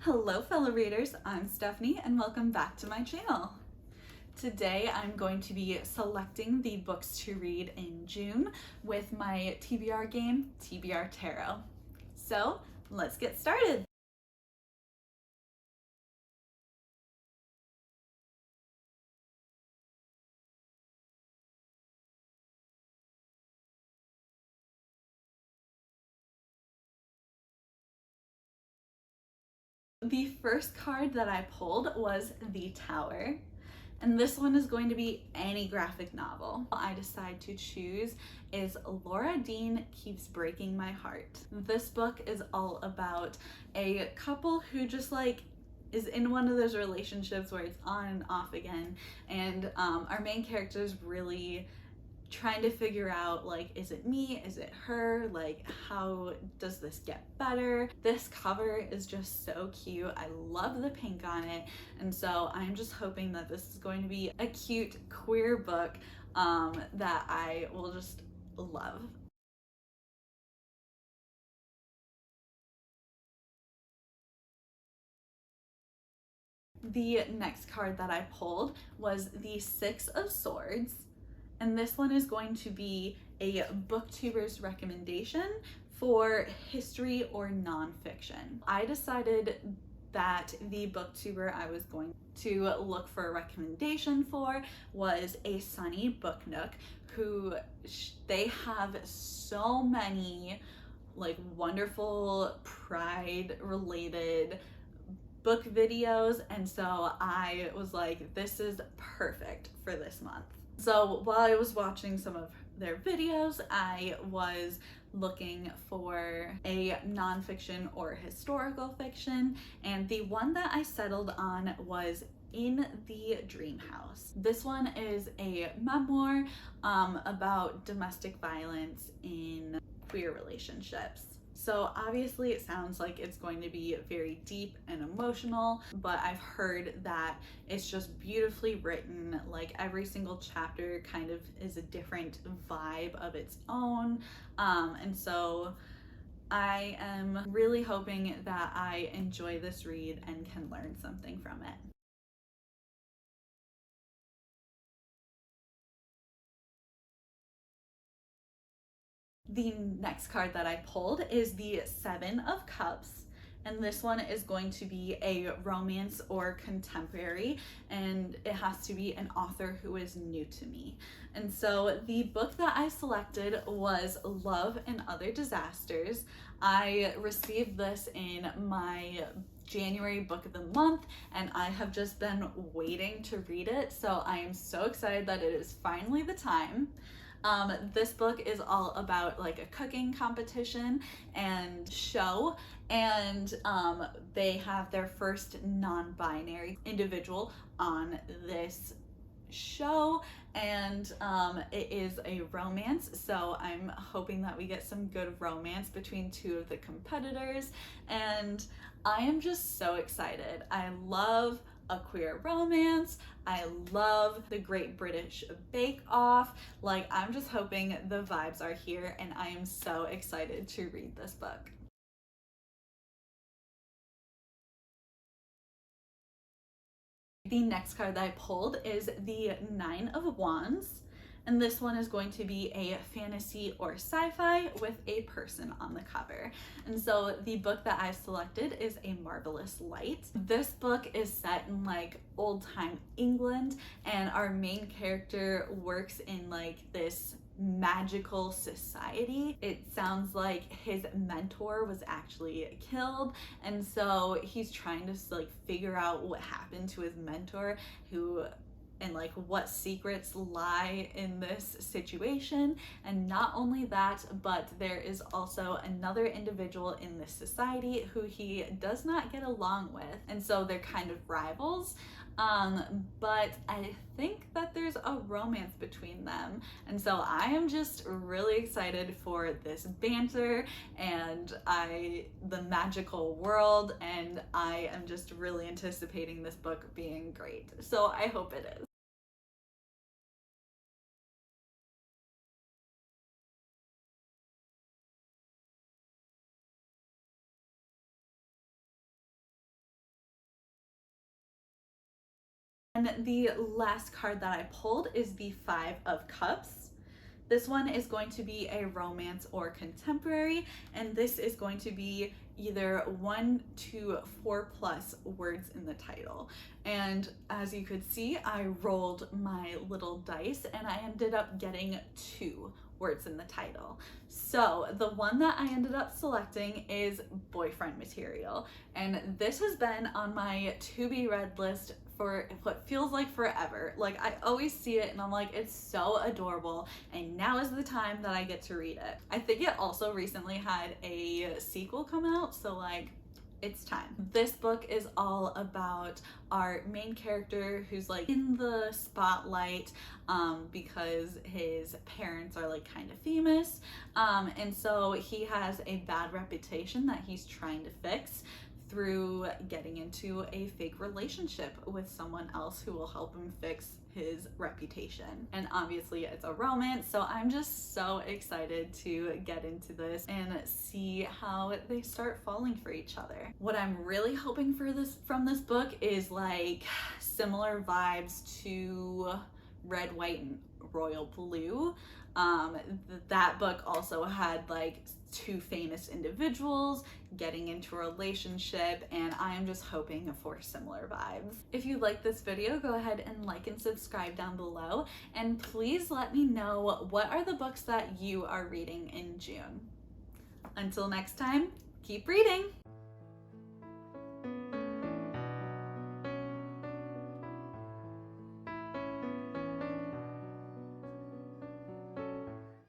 Hello fellow readers, I'm Stephanie and welcome back to my channel. Today I'm going to be selecting the books to read in June with my TBR game, TBR Tarot. So let's get started. The first card that I pulled was the Tower. And this one is going to be any graphic novel I decide to choose is Laura Dean Keeps Breaking My Heart. This book is all about a couple who just is in one of those relationships where it's on and off again, and our main character is really trying to figure out, is it me, is it her, how does this get better. This cover is just so cute. I love the pink on it, and so I'm just hoping that this is going to be a cute queer book that I will just love. The next card that I pulled was the Six of Swords, and this one is going to be a Booktubers recommendation for history or nonfiction. I decided that the booktuber I was going to look for a recommendation for was A Sunny Book Nook, who they have so many wonderful pride related book videos, and so I was like, this is perfect for this month. So while I was watching some of their videos, I was looking for a nonfiction or historical fiction, and the one that I settled on was In the Dream House. This one is a memoir about domestic violence in queer relationships. So obviously it sounds like it's going to be very deep and emotional, but I've heard that it's just beautifully written. Like every single chapter kind of is a different vibe of its own. And so I am really hoping that I enjoy this read and can learn something from it. The next card that I pulled is the Seven of Cups, and this one is going to be a romance or contemporary, and it has to be an author who is new to me. And so the book that I selected was Love and Other Disasters. I received this in my January book of the month, and I have just been waiting to read it, so I am so excited that it is finally the time. This book is all about a cooking competition and show, and they have their first non-binary individual on this show, and it is a romance, so I'm hoping that we get some good romance between two of the competitors, and I am just so excited. I love a queer romance. I love the Great British Bake Off. I'm just hoping the vibes are here, and I am so excited to read this book. The next card that I pulled is the Nine of Wands, and this one is going to be a fantasy or sci-fi with a person on the cover. And so the book that I've selected is A Marvelous Light. This book is set in old-time England, and our main character works in this magical society. It sounds like his mentor was actually killed, and so he's trying to figure out what happened to his mentor, who and what secrets lie in this situation. And not only that, but there is also another individual in this society who he does not get along with, and so they're kind of rivals. But I think that there's a romance between them, and so I am just really excited for this banter and the magical world, and I am just really anticipating this book being great. So I hope it is. And the last card that I pulled is the Five of Cups. This one is going to be a romance or contemporary, and this is going to be either 1 to 4 plus words in the title. And as you could see, I rolled my little dice and I ended up getting 2 words in the title. So the one that I ended up selecting is boyfriend material, and this has been on my to be read list for what feels like forever. Like, I always see it and I'm like, it's so adorable, and now is the time that I get to read it. I think it also recently had a sequel come out, so like, it's time. This book is all about our main character who's like in the spotlight because his parents are like kind of famous, and so he has a bad reputation that he's trying to fix through getting into a fake relationship with someone else who will help him fix his reputation. And obviously it's a romance, so I'm just so excited to get into this and see how they start falling for each other. What I'm really hoping for from this book is like similar vibes to Red, White, and Royal Blue. That book also had like 2 famous individuals getting into a relationship, and I am just hoping for similar vibes. If you like this video, go ahead and like and subscribe down below, and please let me know what are the books that you are reading in June. Until next time, keep reading!